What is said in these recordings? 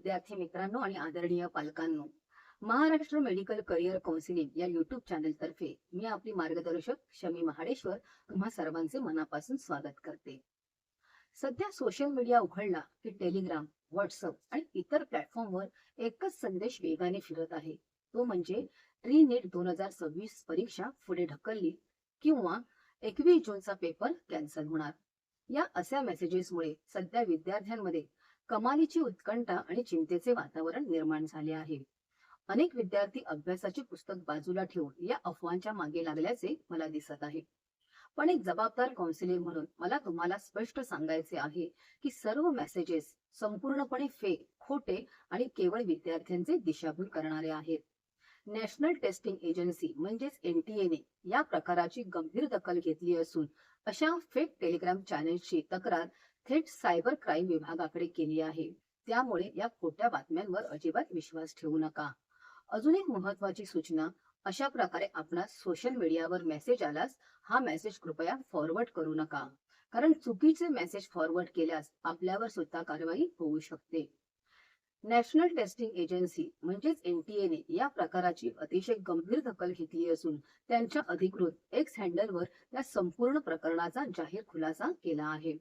विद्यार्थी मित्रांनो आणि आदरणीय पालकांनो, महाराष्ट्र मेडिकल करिअर काउन्सिलिंग या युट्यूब चॅनल तर्फे मी आपली मार्गदर्शक शमी महाडेश्वर तुम्हा सर्वांचे मनापासून स्वागत करते. सध्या सोशल मीडिया उघडला की टेलिग्राम, व्हॉट्सअप आणि इतर प्लॅटफॉर्मवर एकच संदेश वेगाने फिरत आहे. तो म्हणजे री-नीट 2026 परीक्षा पुढे ढकलली किंवा 21 जूनचा पेपर कॅन्सल होणार. या अशा मेसेजेसमुळे सध्या विद्यार्थ्यांमध्ये कमालीची उत्कंठा आणि चिंतेचे वातावरण निर्माण झाले आहे. अनेक विद्यार्थी अभ्यासाची पुस्तक बाजूला ठेवून या अफवांच्या मागे लागल्याचे मला दिसत आहे. पण एक जबाबदार काउन्सिलर म्हणून मला तुम्हाला स्पष्ट सांगायचे आहे की सर्व मेसेजेस संपूर्णपणे फेक, खोटे आणि केवळ विद्यार्थ्यांचे दिशाभूल करणारे आहेत. नॅशनल टेस्टिंग एजन्सी म्हणजेच NTA ने या प्रकाराची गंभीर दखल घेतली असून अशा फेक टेलिग्राम चॅनेल्सची तक्रार थेट सायबर क्राईम विभागाकडे केली आहे. त्यामुळे या खोट्या बातम्यांवर अजिबात विश्वास ठेवू नका. अजून एक महत्वाची सूचना, अशा प्रकारे आपणास सोशल मीडियावर मेसेज आल्यास हा मेसेज कृपया फॉरवर्ड करू नका, कारण चुकीचे मेसेज फॉरवर्ड केल्यास आपल्यावर सुद्धा कारवाई होऊ शकते. नॅशनल टेस्टिंग एजन्सी म्हणजेच NTA ने या प्रकाराची अतिशय गंभीर दखल घेतली असून त्यांच्या अधिकृत एक्स हँडलवर या संपूर्ण प्रकरणाचा जाहीर खुलासा केला आहे.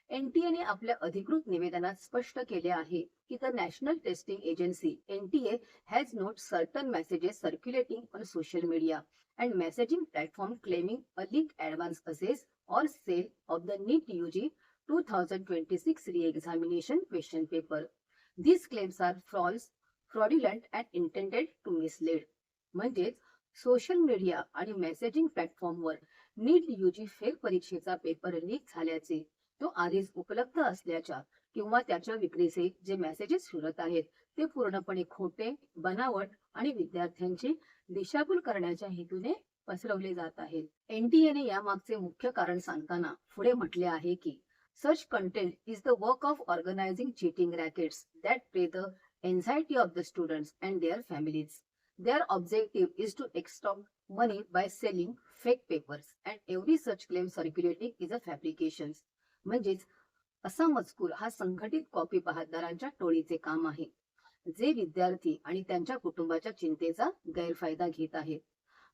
NTA ने आपल्या अधिकृत निवेदनात स्पष्ट केले आहे की the National Testing Agency NTA has note certain messages circulating on social media and messaging platform claiming a leak advance access or sale of the NEET UG 2026 re-examination question paper. These claims are false, fraudulent and intended to mislead. म्हणजेच social media आणि messaging प्लॅटफॉर्मवर नीट UG fake परीक्षेचा paper leak झाल्याचे, तो आधीच उपलब्ध असल्याच्या किंवा त्याच्या विक्रीचे जे मेसेजेस फिरत आहेत ते पूर्णपणे खोटे, बनावट आणि विद्यार्थ्यांची दिशाभूल करण्याच्या हेतूने पसरवले जात आहेत. NTA ने यामागचे मुख्य कारण सांगताना पुढे म्हटले आहे की such content is the work of organizing cheating rackets that prey the anxiety of the students and their families. Their objective is to extort money by selling fake papers and every such claim circulating is a fabrication. म्हणजेच असा मजकूर हा संघटित copy बहादरांच्या टोळीचे काम आहे, जे विद्यार्थी आणि त्यांच्या कुटुंबाच्या चिंतेचा गैरफायदा घेत आहेत.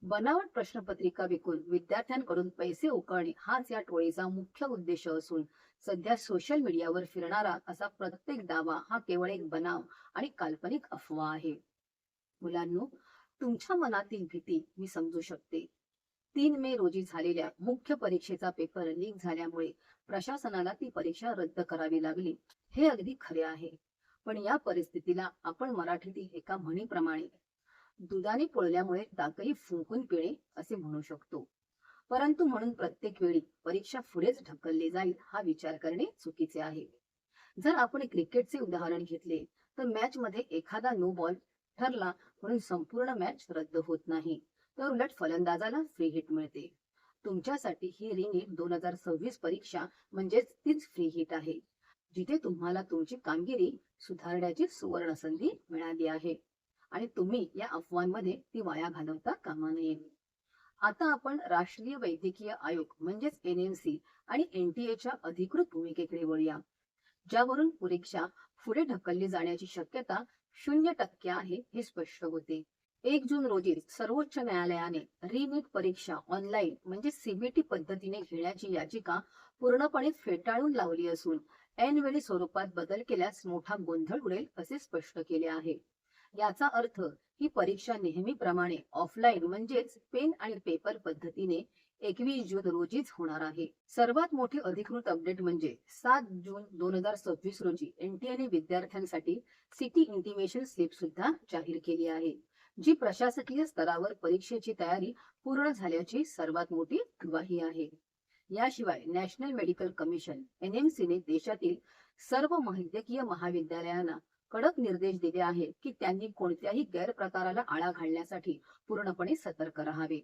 बनावट प्रश्नपत्रिका विकून विद्यार्थ्यांकडून पैसे उकळणे हाच या टोळीचा मुख्य उद्देश असून सध्या सोशल मीडियावर फिरणारा असा प्रत्येक दावा हा केवळ एक बनाव आणि काल्पनिक अफवा आहे. मुलांनो, तुमच्या मनातील भीती मी समजू शकते. 3 मे रोजी झालेल्या मुख्य परीक्षेचा पेपर लीक झाल्यामुळे प्रशासनाला ती परीक्षा रद्द करावी लागली, हे अगदी खरे आहे. पण या परिस्थितीला आपण मराठीतील एका म्हणीप्रमाणे दुधाने पोळल्यामुळे ताकही फुंकून पिळे असे म्हणू शकतो. परंतु म्हणून प्रत्येक वेळी परीक्षा पुढेच ढकलली जाईल हा विचार करणे चुकीचे आहे. जर आपण क्रिकेटचे उदाहरण घेतले तर मॅच मध्ये एखादा नो बॉल ठरला म्हणून संपूर्ण मॅच रद्द होत नाही, तर उलट फलंदाजाला फ्री हिट मिळते. तुमच्यासाठी ही री-नीट 2026 परीक्षा म्हणजेच तीच फ्री हिट आहे, जिथे तुम्हाला तुमची कामगिरी सुधारण्याची सुवर्ण संधी मिळाली आहे आणि तुम्ही या अफवांमध्ये ती वाया घालवता कामा नये. आता आपण राष्ट्रीय वैद्यकीय आयोग म्हणजेच NMC आणि NTA च्या अधिकृत भूमिकेकडे वळूया, ज्यावरून परीक्षा पुढे ढकलली जाण्याची शक्यता 0% आहे हे स्पष्ट होते. 1 जून रोजी सर्वोच्च न्यायालयाने री-नीट परीक्षा ऑनलाईन म्हणजे CBT पद्धतीने घेण्याची याचिका पूर्णपणे फेटाळून लावली असून ऐनवेळी स्वरूपात बदल केल्यास मोठा गोंधळ उडेल असे स्पष्ट केले आहे. याचा अर्थ ही परीक्षा नेहमीप्रमाणे ऑफलाईन म्हणजेच पेन आणि पेपर पद्धतीने 21 जून रोजीच होणार आहे. सर्वात मोठी अधिकृत अपडेट म्हणजे 7 जून 2026 रोजी NTA ने विद्यार्थ्यांसाठी सिटी इंटिमेशन स्लिप सुद्धा जाहीर केली आहे, जी प्रशासकीय स्तरावर परीक्षेची तयारी पूर्ण झाल्याची सर्वात मोठी ग्वाही आहे. याशिवाय नॅशनल मेडिकल कमिशन NMC ने देशातील सर्व वैद्यकीय महाविद्यालयांना कडक निर्देश दिले आहेत की त्यांनी कोणत्याही गैरप्रकाराला आळा घालण्यासाठी पूर्णपणे सतर्क राहावे.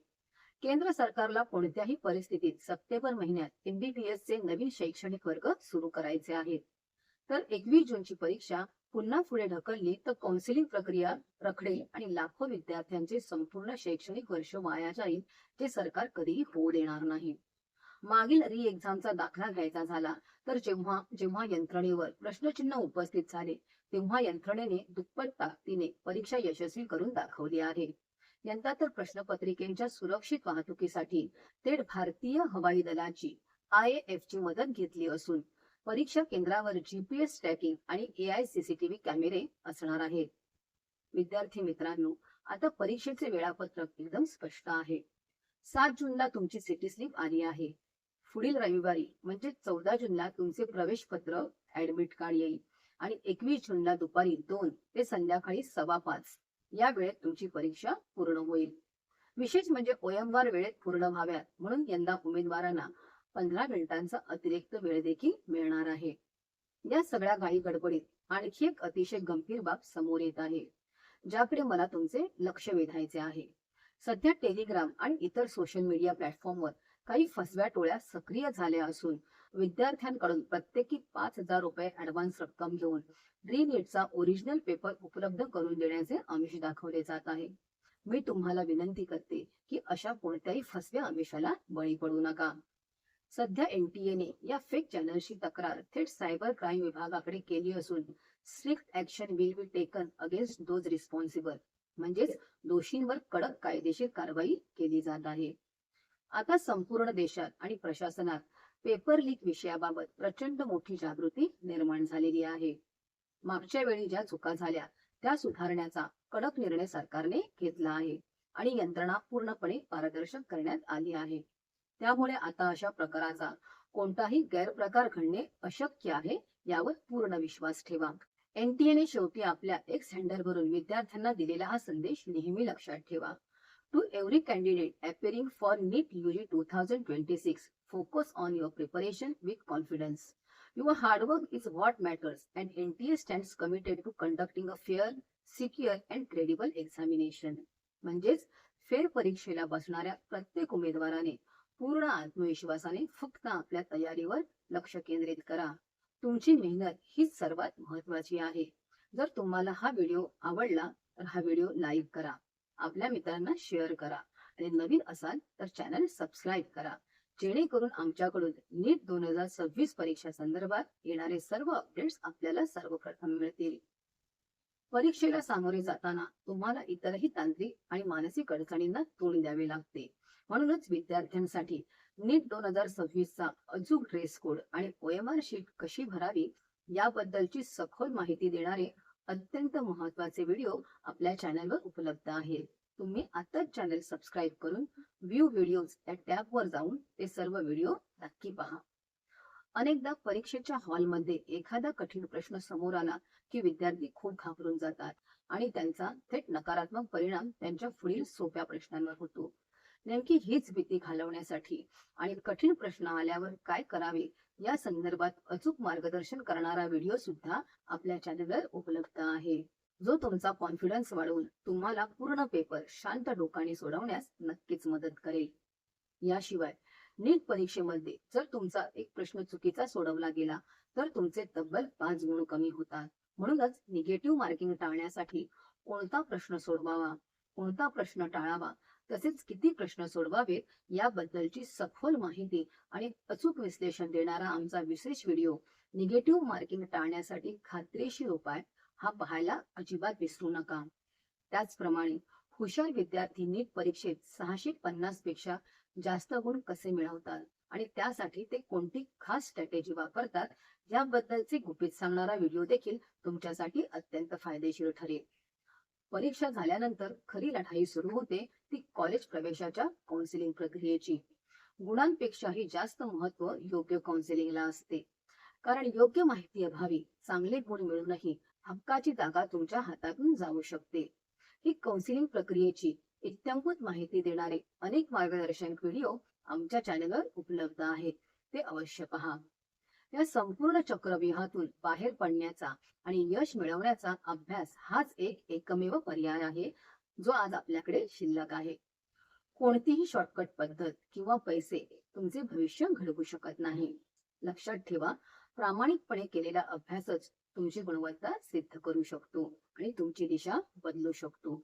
केंद्र सरकारला कोणत्याही परिस्थितीत सप्टेंबर महिन्यात MBBS चे नवीन शैक्षणिक वर्ग सुरू करायचे आहेत. तर 21 जूनची परीक्षा पुन्हा पुढे ढकलली तर काउन्सिलिंग प्रक्रिया रखडेल आणि लाखो विद्यार्थ्यांचे संपूर्ण शैक्षणिक वर्ष वाया जाईल, जे सरकार कधीही होऊ देणार नाही. मागील री-एक्झामचा दाखला घ्यायचा झाला तर जेव्हा जेव्हा यंत्रणेवर प्रश्नचिन्ह उपस्थित झाले तेव्हा यंत्रणेने दुप्पट ताकदीने परीक्षा यशस्वी करून दाखवली आहे. यंदा तर प्रश्नपत्रिकेच्या सुरक्षित वाहतुकीसाठी थेट भारतीय हवाई दलाची IAF ची मदत घेतली असून परीक्षा केंद्रावर GPS ट्रॅकिंग आणि AI CCTV कॅमेरे असणार आहेत. विद्यार्थी मित्रांनो, आता परीक्षेचे वेळापत्रक एकदम स्पष्ट आहे. 7 जूनला तुमची सिटी स्लिप आली आहे. पुढील रविवारी म्हणजे 14 जूनला तुमचे प्रवेश पत्र ऍडमिट कार्ड येईल आणि 21 जूनला दुपारी 2 ते संध्याकाळी 5:15 या वेळेत तुमची परीक्षा पूर्ण होईल. विशेष म्हणजे OMR वेळेत पूर्ण व्हाव्यात म्हणून यंदा उमेदवारांना 15 मिनिटांचा अतिरिक्त वेळ देखील मिळणार आहे. या सगळ्या घाई गडबडीत आणखी एक अतिशय गंभीर बाब समोर येत आहे, ज्याकडे मला तुमचे लक्ष वेधायचे आहे. सध्या टेलिग्राम आणि इतर सोशल मीडिया प्लॅटफॉर्मवर काही फसव्या टोळ्या सक्रिय झाल्या असून विद्यार्थ्यांकडून प्रत्येकी 5,000 रुपये ऍडव्हान्स रक्कम घेऊन रीनीटचा ओरिजिनल पेपर उपलब्ध करून देण्याचे आमिष दाखवले जात आहे. मी तुम्हाला विनंती करते की अशा कोणत्याही फसव्या आमिषाला बळी पडू नका. सध्या NTA ने या फेक चॅनलची तक्रार थेट सायबर क्राईम विभागाकडे केली असून strict action will be taken against those responsible, म्हणजेच दोषींवर कडक कायदेशीर कारवाई केली जात आहे. आता संपूर्ण देशात आणि प्रशासनात पेपर लीक विषयाबाबत प्रचंड मोठी जागृती निर्माण झालेली आहे. मागच्या वेळी ज्या चुका झाल्या त्या सुधारण्याचा कडक निर्णय सरकारने घेतला आहे आणि यंत्रणा पूर्णपणे पारदर्शक करण्यात आली आहे. त्यामुळे आता अशा प्रकाराचा कोणताही गैरप्रकार घडणे अशक्य आहे यावर पूर्ण विश्वास ठेवा. NTA ने शेवटी आपल्या एक्स हँडलवरून विद्यार्थ्यांना दिलेला हा संदेश नेहमी लक्षात ठेवा. To every candidate appearing for NEET UG 2026, focus on your preparation with confidence. Your hard work is what matters and NTA stands committed to conducting a fair, secure and credible examination. म्हणजेच फेर परीक्षेला बसणाऱ्या प्रत्येक उमेदवाराने पूर्ण आत्मविश्वासाने फक्त आपल्या तयारीवर लक्ष केंद्रित करा. तुमची मेहनत हीच सर्वात महत्वाची आहे. जर तुम्हाला हा व्हिडिओ आवडला तर हा व्हिडिओ लाईक करा, आपल्या मित्रांना शेअर करा आणि नवीन असाल तर चॅनल सबस्क्राईब करा, जेणेकरून आमच्याकडून नीट 2026 परीक्षा संदर्भात येणारे सर्व अपडेट्स आपल्याला सर्वप्रथम मिळतील. परीक्षेला सामोरे जाताना तुम्हाला इतरही तांत्रिक आणि मानसिक अडचणींना तोंड द्यावे लागते. म्हणूनच विद्यार्थ्यांसाठी नीट 2026 चा अचूक ड्रेस कोड आणि OMR शीट कशी भरावी याबद्दलची सखोल माहिती देणारे अत्यंत महत्वाचे व्हिडिओ आपल्या चॅनलवर उपलब्ध आहेत. तुम्ही आताच चॅनल सबस्क्राईब करून व्ह्यू व्हिडिओज या टॅबवर जाऊन ते सर्व व्हिडिओ नक्की पहा. अनेकदा परीक्षेच्या हॉलमध्ये एखादा कठीण प्रश्न समोर आला की विद्यार्थी खूप घाबरून जातात आणि त्यांचा थेट नकारात्मक परिणाम त्यांच्या पुढील सोप्या प्रश्नांवर होतो. नेमकी हीच भीती घालवण्यासाठी आणि कठीण प्रश्न आल्यावर काय करावे या संदर्भात अचूक मार्गदर्शन करणारा व्हिडिओ सुद्धा आपल्या चॅनलवर उपलब्ध आहे, जो तुमचा कॉन्फिडन्स वाढवून तुम्हाला पूर्ण पेपर शांत डोकाने सोडवण्यास नक्कीच मदत करेल. याशिवाय नीट परीक्षेमध्ये जर तुमचा एक प्रश्न चुकीचा सोडवला गेला तर तुमचे तब्बल 5 गुण कमी होतात. म्हणूनच निगेटिव्ह मार्किंग टाळण्यासाठी कोणता प्रश्न सोडवावा, कोणता प्रश्न टाळावा, तसेच किती प्रश्न सोडवावेत याबद्दलची सखोल माहिती आणि अचूक विश्लेषण देणारा आमचा विशेष व्हिडिओ निगेटिव्ह मार्किंग टाळण्यासाठी खात्रीशीर उपाय हा पाहायला अजिबात विसरू नका. त्याचप्रमाणे हुशार विद्यार्थी नीट परीक्षेत 650 पेक्षा जास्त गुण कसे मिळवतात आणि त्यासाठी ते कोणती खास स्ट्रॅटेजी वापरतात याबद्दलचे गुपित सांगणारा व्हिडिओ देखील तुमच्यासाठी अत्यंत फायदेशीर ठरेल. परीक्षा झाल्यानंतर खरी लढाई सुरू होते ती कॉलेज प्रवेशाच्या काउन्सिलिंग प्रक्रियेची. गुणांपेक्षाही जास्त महत्व योग्य काउन्सिलिंगला असते, कारण योग्य माहिती अभावी चांगले गुण मिळूनही हक्काची जागा तुमच्या हातातून जाऊ शकते. ही काउन्सिलिंग प्रक्रियेची इत्थंभूत माहिती देणारे अनेक मार्गदर्शक व्हिडिओ आमच्या चॅनलवर उपलब्ध आहेत, ते अवश्य पहा. या संपूर्ण चक्रव्यूहातून बाहेर पडण्याचा आणि यश मिळवण्याचा अभ्यास हाच एकमेव पर्याय आहे जो आज आपल्याकडे शिल्लक आहे. कोणतीही शॉर्टकट पद्धत किंवा पैसे तुमचे भविष्य घडवू शकत नाही. लक्षात ठेवा, प्रामाणिकपणे केलेला अभ्यासच तुमची गुणवत्ता सिद्ध करू शकतो आणि तुमची दिशा बदलू शकतो.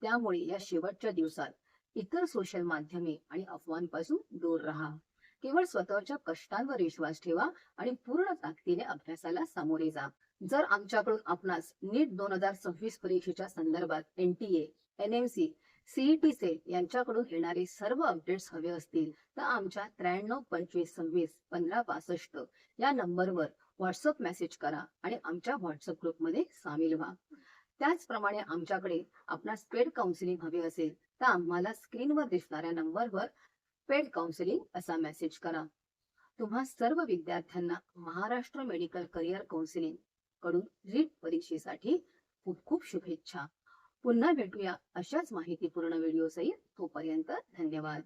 त्यामुळे या शेवटच्या दिवसात इतर सोशल माध्यमे आणि अफवांपासून दूर राहा. केवळ स्वतःच्या कष्टांवर विश्वास ठेवा आणि पूर्ण ताकदीने अभ्यासाला सामोरे जा. जर आमच्याकडून आपणास नीट 2026 परीक्षेच्या संदर्भात NTA, NMC, CET सेल यांच्याकडून येणारे सर्व अपडेट्स हवे असतील तर आमच्या 93 25 26 15 65 या नंबरवर व्हॉट्सअप मेसेज करा आणि आमच्या व्हॉट्सअप ग्रुपमध्ये सामील व्हा. त्याचप्रमाणे आमच्याकडे आपणास पेड काउन्सिलिंग हवे असेल तर आम्हाला स्क्रीनवर दिसणाऱ्या नंबरवर पेड काउन्सिलिंग असा मेसेज करा. तुम्हा सर्व विद्यार्थ्यांना महाराष्ट्र मेडिकल करिअर काउन्सिलिंग कडून रीट परीक्षेसाठी खूप खूप शुभेच्छा. पुन्हा भेटूया अशाच माहितीपूर्ण व्हिडिओ सहित. तोपर्यंत धन्यवाद.